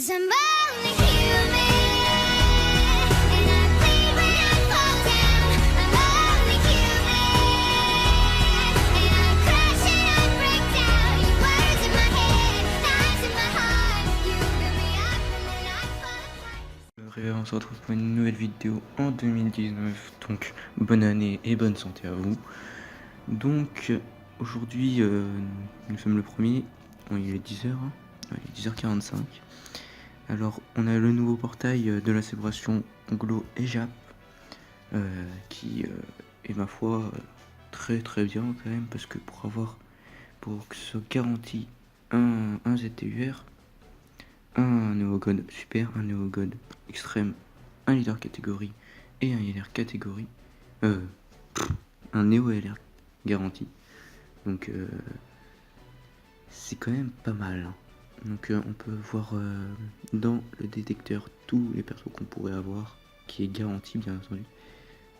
'Cause I'm only human, and I bleed when I fall down. I'm only human, and I crash and I break down. You words in my head, knives in my heart. You build me up and then I fall apart. On se retrouve pour une nouvelle vidéo en 2019, donc bonne année et bonne santé à vous. Donc aujourd'hui nous sommes le premier, bon, il est 10h, il est 10h45. Alors on a le nouveau portail de la célébration Anglo et Jap qui est ma foi très bien quand même, parce que pour que ce soit garanti un ZTUR, un Neogod super, un Neogod extrême, un leader catégorie et un LR catégorie, un Néo LR garanti. Donc c'est quand même pas mal, hein. Donc on peut voir dans le détecteur tous les persos qu'on pourrait avoir, qui est garanti bien entendu.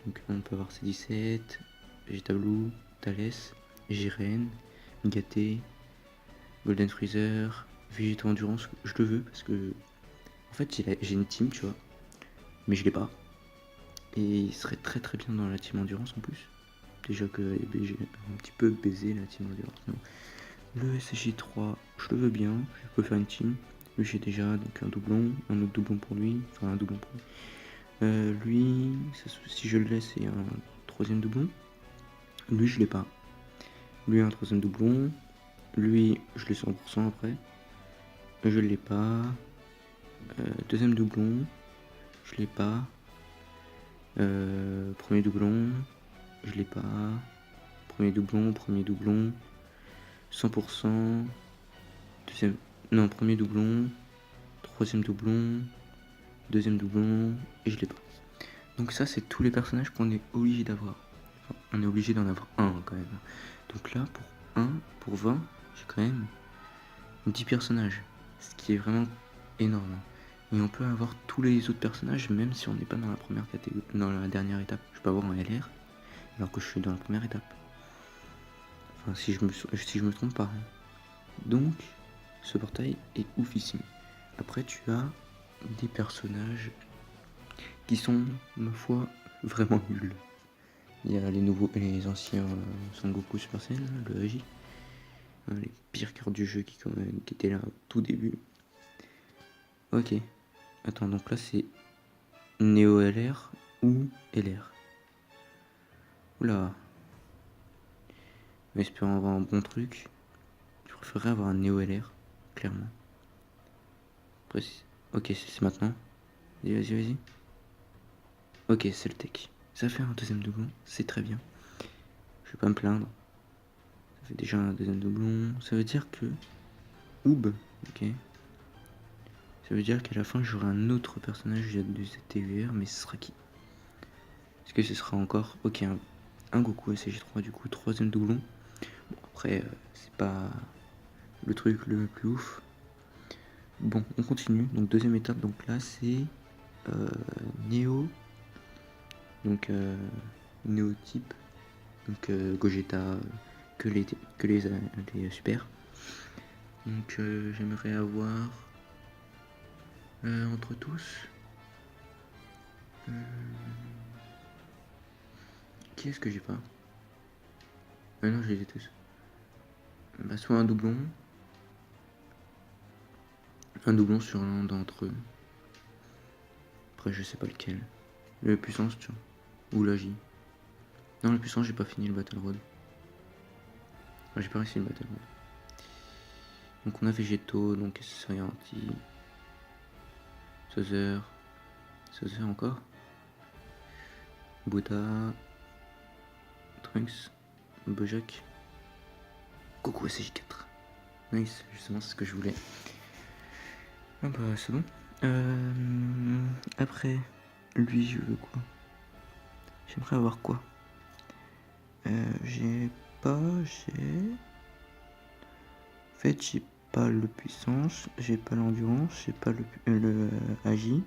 Donc on peut avoir C17, Vegeta Blue, Thales, Jiren, Gaté, Golden Freezer, Vegeta Endurance. Je le veux parce que en fait j'ai une team, tu vois, mais je l'ai pas. Et il serait très bien dans la team Endurance en plus. Déjà que j'ai un petit peu baisé la team Endurance. Non. Le SJ3, je le veux bien, je peux faire une team. Lui j'ai déjà donc un doublon, un autre doublon pour lui, enfin un doublon pour lui. Lui, si je le laisse, c'est un troisième doublon. Lui je l'ai pas. Lui un troisième doublon. Lui je l'ai 100% après. Je l'ai pas. Deuxième doublon, je l'ai pas. Premier doublon, je l'ai pas. Premier doublon, 100%. Deuxième, non, premier doublon, troisième doublon, deuxième doublon, et je l'ai pas. Donc ça, c'est tous les personnages qu'on est obligé d'avoir. Enfin, on est obligé d'en avoir un quand même. Donc là, pour 20, j'ai quand même 10 personnages, ce qui est vraiment énorme. Et on peut avoir tous les autres personnages même si on n'est pas dans la première catégorie, dans la dernière étape. Je peux avoir un LR alors que je suis dans la première étape. Enfin, si je me trompe pas. Donc, ce portail est oufissime. Après, tu as des personnages qui sont, ma foi, vraiment nuls. Il y a les nouveaux et les anciens Son Goku Super Saiyan, le Agi. Les pires cartes du jeu qui étaient là au tout début. Ok. Attends, donc là c'est Néo LR ou LR. Oula. Espérons avoir un bon truc. Je préférerais avoir un Néo LR, clairement. Après, ok, c'est maintenant. Vas-y. Ok, c'est le tech. Ça fait un deuxième doublon, c'est très bien. Je vais pas me plaindre. Ça fait déjà un deuxième doublon. Ça veut dire que... Oob, ok. Ça veut dire qu'à la fin j'aurai un autre personnage du ZTUR, mais ce sera qui? Est-ce que ce sera encore... Ok, un Goku SG3 du coup, troisième doublon. Bon après, c'est pas le truc le plus ouf. Bon, on continue. Donc deuxième étape, donc là c'est Néo. Donc Néo type. Donc Gogeta, que les super. Donc j'aimerais avoir... entre tous, qui est-ce que j'ai pas? Ah non, je les ai tous. Bah, soit un doublon sur l'un d'entre eux. Après, je sais pas lequel. Le puissance, tu vois, ou la J. Non, la puissance, j'ai pas fini le Battle Road. Ah, j'ai pas réussi le Battle Road. Donc on a Végétaux, donc c'est garanti. Sauzer encore. Bouddha. Trunks. Bojack. Goku SJ4. Nice, justement c'est ce que je voulais. Ah bah c'est bon. Après, lui je veux quoi? J'aimerais avoir quoi? J'ai... En fait j'ai pas le puissance, j'ai pas l'endurance, j'ai pas le agi.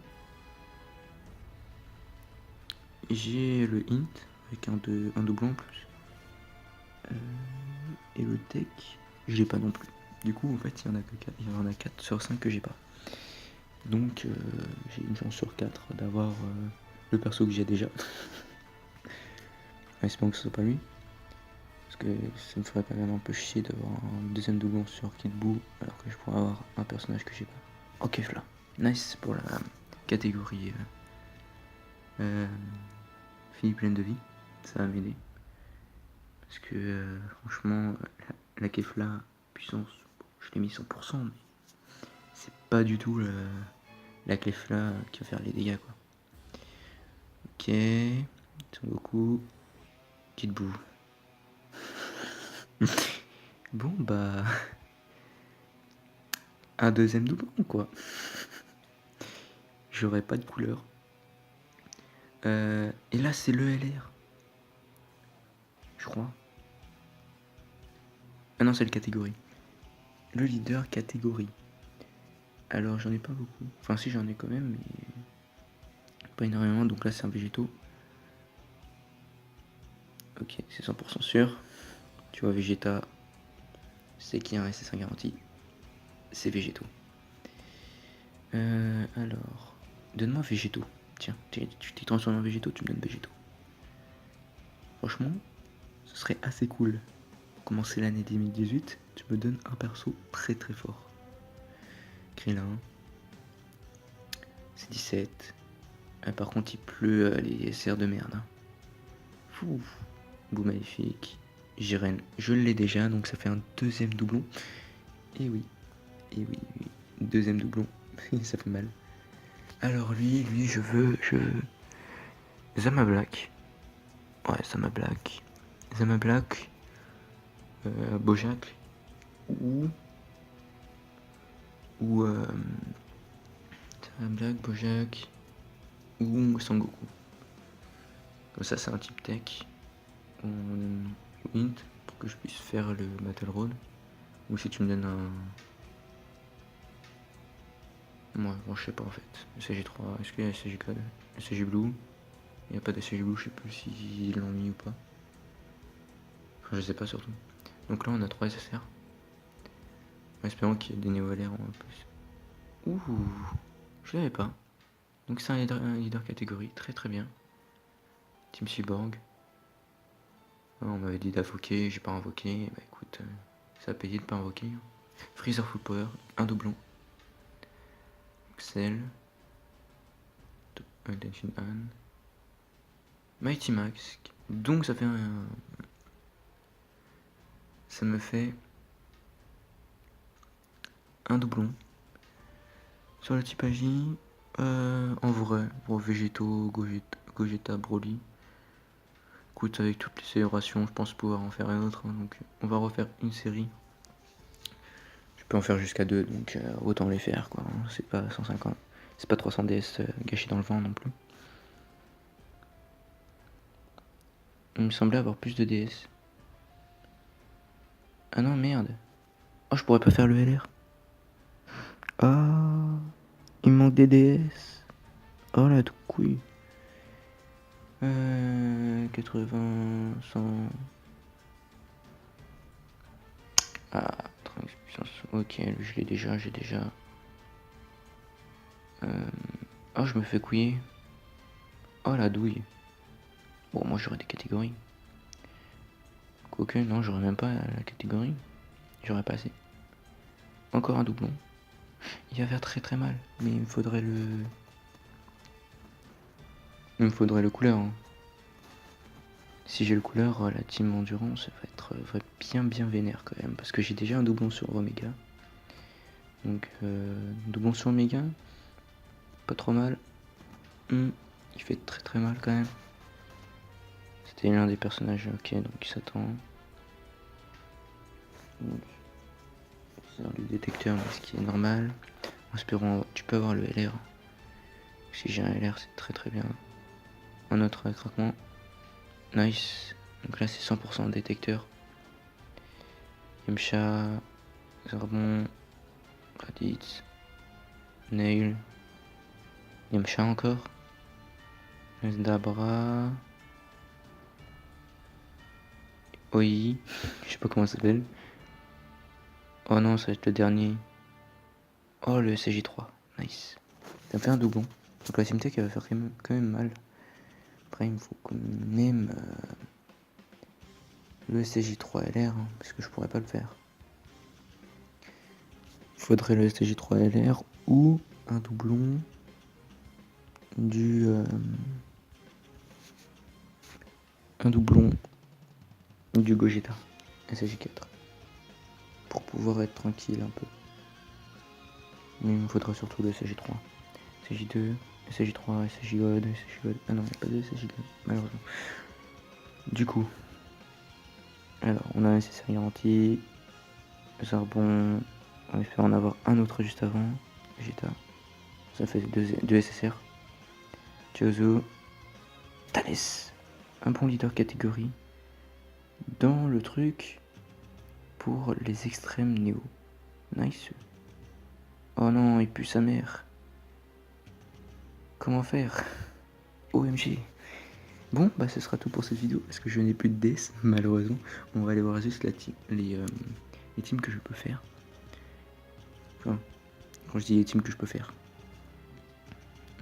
J'ai le int avec un doublon en plus. Et le tech, j'ai pas non plus. Du coup en fait il y en a 4 sur 5 que j'ai pas. Donc j'ai une chance sur 4 d'avoir le perso que j'ai déjà. Espérons que ce soit pas lui. Parce que ça me ferait quand même un peu chier d'avoir un deuxième doublon sur Kid Buu alors que je pourrais avoir un personnage que j'ai pas. Ok, là. Nice pour la catégorie fille pleine de vie. Ça va m'aider. Parce que franchement, la Kefla puissance, je l'ai mis 100%, mais c'est pas du tout la Kefla qui va faire les dégâts quoi. Ok, Son Goku, Kid Buu. Bon bah, un deuxième doublon quoi. J'aurais pas de couleur. Et là c'est le LR. Je crois. Ah non, c'est le catégorie. Le leader catégorie. Alors j'en ai pas beaucoup. Enfin si, j'en ai quand même, mais pas énormément. Donc là c'est un végétaux. Ok, c'est 100% sûr. Tu vois, Vegeta, c'est qu'il y a un SS1 garanti. C'est végétaux. Alors, donne-moi végétaux. Tiens, tu t'es transformé en végétaux, tu me donnes végétaux. Franchement, ce serait assez cool. Pour commencer l'année 2018, tu me donnes un perso très très fort. Krillin, c'est 17. Par contre, il pleut les serres de merde. Hein. Fou. Bou magnifique. Jiren, je l'ai déjà, donc ça fait un deuxième doublon. Et oui, deuxième doublon. Ça fait mal. Alors lui, je veux... Zama Black. Ouais, Zama Black. Zama Black. Bojack. Ou... Zama Black, Bojack. Ou Sangoku. Comme ça, c'est un type tech. Int, pour que je puisse faire le Battle Road. Ou si tu me donnes un... Ouais, bon, je sais pas en fait. SG3, est-ce qu'il y a SG code? SG Blue? Il n'y a pas de SG Blue, je sais plus s'ils l'ont mis ou pas. Enfin, je sais pas surtout. Donc là, on a 3 SSR. En espérant qu'il y ait des néo-LR en plus. Ouh, je l'avais pas. Donc c'est un leader catégorie, très très bien. Team Cyborg. Ah, on m'avait dit d'invoquer, j'ai pas invoqué. Bah écoute, ça a payé de pas invoquer. Freezer Full Power, un doublon. Excel. Attention Han. Mighty Max. Donc ça fait ça me fait un doublon. Sur le type Agi, en vrai, pour végétaux, Gogeta, Broly. Écoute, avec toutes les célébrations, je pense pouvoir en faire un autre. Hein, donc on va refaire une série. Je peux en faire jusqu'à 2, donc autant les faire quoi. Hein, c'est pas 150. C'est pas 300 DS gâchés dans le vent non plus. Il me semblait avoir plus de DS. Ah non, merde. Oh, je pourrais pas faire le LR. Ah, il me manque des DS. Oh la tout couille. 80, 100. Ah, 30 puissance. Ok, lui je l'ai déjà, j'ai déjà. Oh, je me fais couiller. Oh la douille. Bon, moi j'aurais des catégories. Quoique, non, j'aurais même pas la catégorie. J'aurais pas assez. Encore un doublon. Il va faire très très mal. Mais il me faudrait le. Il me faudrait le couleur. Hein. Si j'ai le couleur, la team endurance ça va être bien vénère quand même. Parce que j'ai déjà un doublon sur Omega. Donc, doublon sur Omega. Pas trop mal. Il fait très très mal quand même. C'était l'un des personnages, ok, donc il s'attend. C'est dans le détecteur, mais ce qui est normal. En espérant, tu peux avoir le LR. Si j'ai un LR, c'est très très bien. Un autre craquement. Nice. Donc là, c'est 100% détecteur. Yamcha, Zarbon, Raditz, Nail, Yamcha encore. Dabra. Oi, je sais pas comment ça s'appelle. Oh non, ça va être le dernier. Oh, le SJ3, nice. Ça me fait un doublon. Donc la Team Tech, elle va faire quand même mal. Après, il me faut quand même le STJ3LR, hein, parce que je pourrais pas le faire. Il faudrait le STJ3LR ou un doublon du... un doublon du Gogeta SJ4 pour pouvoir être tranquille un peu. Mais il me faudra surtout le SJ3, SJ2, SJ3, SJ God, SJ God. Ah non, il n'y a pas de SJ God, malheureusement. Du coup, alors on a un SSR garanti, Zarbon, on espère en avoir un autre juste avant, Vegeta, ça fait deux SSR, Chozo, Thales, un bon leader catégorie, dans le truc pour les extrêmes néo. Nice. Oh non, il pue sa mère. Comment faire? OMG. Bon, bah ce sera tout pour cette vidéo, parce que je n'ai plus de DS, malheureusement. On va aller voir juste les teams que je peux faire. Enfin, quand je dis les teams que je peux faire.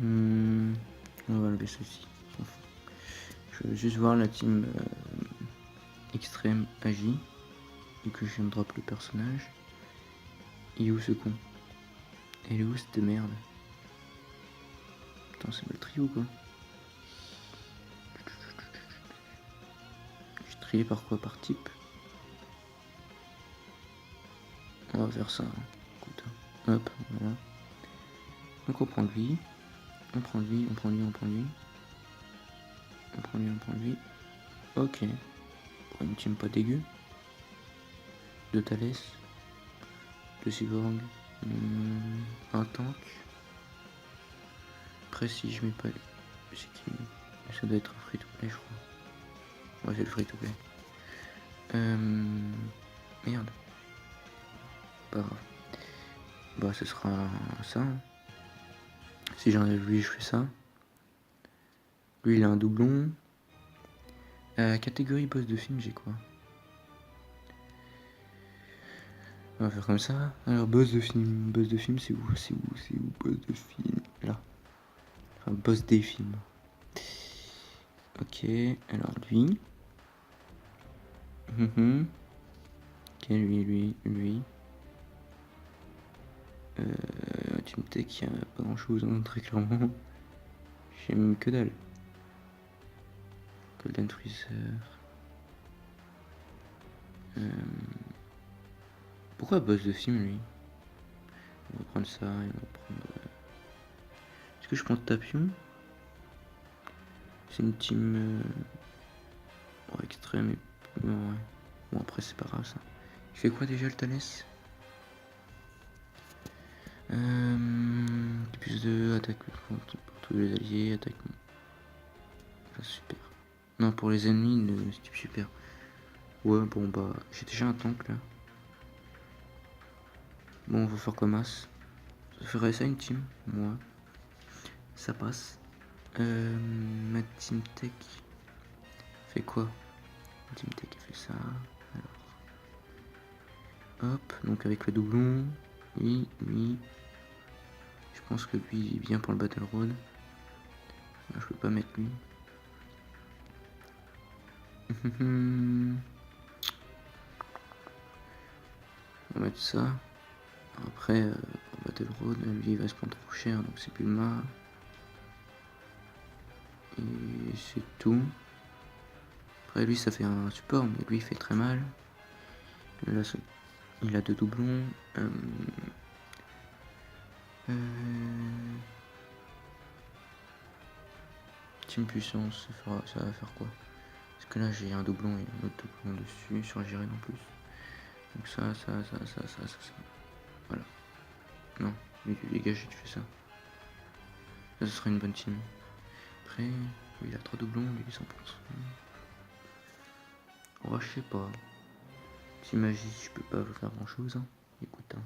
On va enlever ceci. Je veux juste voir la team extrême Agi. Et que je viens de drop le personnage. Il est où ce con? Elle est où cette merde? Putain, c'est mal trio quoi. Je suis trié par quoi? Par type? On va faire ça. Écoute, hop, voilà. Donc on prend lui. On prend lui, on prend lui, on prend lui. On prend lui, on prend lui. Ok. Une team pas dégueu. De Thales. De Cyborg. Un tank. Après si je mets pas... C'est qui? Ça doit être un free to play je crois. Ouais c'est le free to play. Merde. Pas grave. Bah ce sera ça. Si j'enlève lui je fais ça. Lui il a un doublon. Catégorie boss de film j'ai quoi? On va faire comme ça. Alors boss de film c'est où? Boss de film? Là. Enfin boss des films. Ok, alors lui. Ok, lui. Team Tech, y a pas grand chose, hein, très clairement. J'aime que dalle. Golden Freezer. Pourquoi boss de film lui? On va prendre ça et on va prendre. Est-ce que je prends Tapion? C'est une team extrême et. Ouais. Bon après c'est pas grave ça. Il fait quoi déjà le Thalès? Plus de attaque pour tous les alliés, attaque. Ah, super. Non pour les ennemis c'est type super. Ouais bon bah j'ai déjà un tank là. Bon on va faire comme as. Ça ferait ça une team, moi. Ça passe. Ma team tech fait quoi? Ma team tech fait ça. Alors. Hop, donc avec le doublon. Oui. Je pense que lui il est bien pour le Battle Road. Non, je peux pas mettre lui. On va mettre ça. Après, Battle Road, lui il va se prendre trop cher, donc c'est plus le marre. Et c'est tout. Après lui ça fait un support, mais lui il fait très mal. Là il a deux doublons. Team puissance, ça va faire quoi? Parce que là j'ai un doublon et un autre doublon dessus sur Jiren en plus. Donc ça. Voilà. Non, lui tu dégages et tu fais ça. Ça ce serait une bonne team. Après, lui il a 3 doublons, lui 100%. Oh je sais pas. Si magie je peux pas faire grand chose. Hein. Écoute, hein.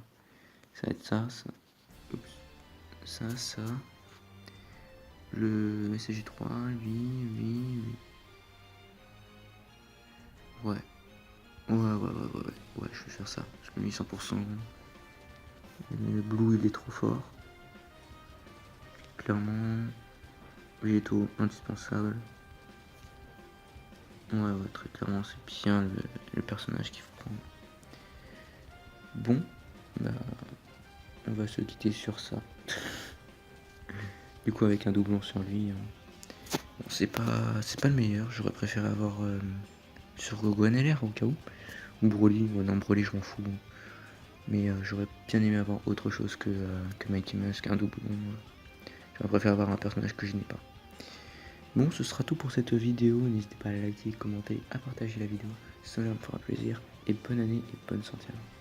Ça va être ça. Oups. Ça. Le SJ3, lui. Ouais, je vais faire ça. Parce que lui 100%. Le blue il est trop fort. clairement. Végétaux, indispensable. Ouais, très clairement, c'est bien le personnage qu'il faut prendre. Bon, bah, on va se quitter sur ça. Du coup, avec un doublon sur lui, bon, c'est pas le meilleur. J'aurais préféré avoir sur Goguenel au cas où. Ou Broly. Non, Broly, je m'en fous. Mais j'aurais bien aimé avoir autre chose que Mighty Mask, un doublon. J'aurais préféré avoir un personnage que je n'ai pas. Bon, ce sera tout pour cette vidéo. N'hésitez pas à liker, commenter, à partager la vidéo. Cela me fera plaisir. Et bonne année et bonne santé à vous.